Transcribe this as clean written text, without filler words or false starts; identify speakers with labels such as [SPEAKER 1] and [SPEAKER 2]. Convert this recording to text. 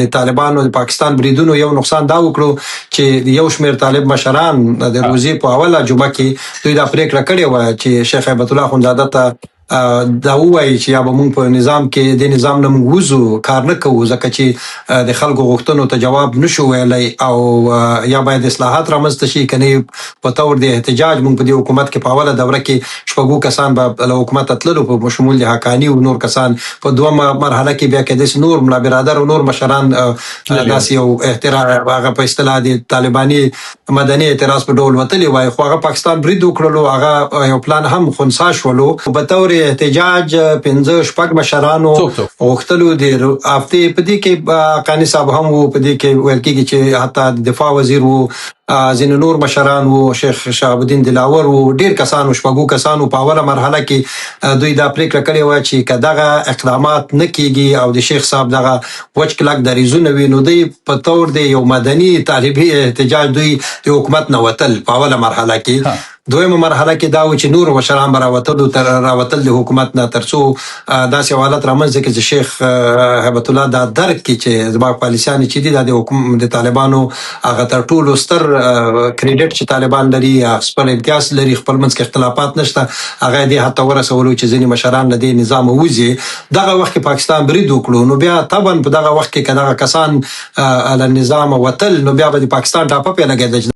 [SPEAKER 1] د طالبانو د پاکستان بریدونو یو نقصان دا وکړو چې یو شمېر طالب مشران د روزي په اوله جمعه کې دوی دا پریکړه کړې وه چې شیخ هیبت الله اخندزاده ته دا ووایي چې یا به موږ په نظام کې د نظام نه موږ وځو، کار نه کوو، ځکه چې د خلکو غوښتنو ته جواب نشو ویلی او یا باید اصلاحات رامنځته شي، که نه په طور د احتجاج. موږ په دې حکومت کې په اوله دوره کې شپږو کسان به له حکومت تللو، په شمول د حقاني او نور کسان. په دومه مرحله کې بیا کېدای شي نور ملا برادر او نور مشران داسې یو احتراز هغه په اصطلاح د طالباني مدني اعتراض په ډول وتلی وای، خو هغه پاکستان برید وکړلو، هغه یو پلان هم خنثی شولو. په طور احتجاج 5-6 مشرانو غوښتلو د هفتې په دې کې قانی صاحب هم وو، په دې کې ویل کېږي چې حتی د دفاع وزیر وو، ځینې نور مشران وو، شیخ شهاب الدین دلاور وو، ډېر کسانو، 6 کسانو په اوله مرحله کې دوی دا پریکړه کړې وه چې که دغه اقدامات نه کېږي او د شیخ صاحب دغه وچ کلک دریځونه وي، نو دوی په طور د یو مدني طالبي احتجاج دوی د حکومت نه وتل په اوله مرحله کې. دویمه مرحله کې دا و چې نور مشران به راوتل د حکومت نه، تر څو داسې حالت رامنځته کړي چې شیخ هیبت الله دا درک کړي چې زما پالیسیانې چې دي دا د طالبانو هغه تر ټولو ستر کریډټ چې طالبان لري، خپل امتیاز لري، خپل منځ کې اختلافات نشته، هغه دې حتی ورسولو چې ځینې مشران له دې نظام ووځي. دغه وخت کې پاکستان برید وکړو، نو بیا طبعا په دغه وخت کې که دغه کسان له نظام وتل، نو بیا به د پاکستان ټاپه پې لګېده.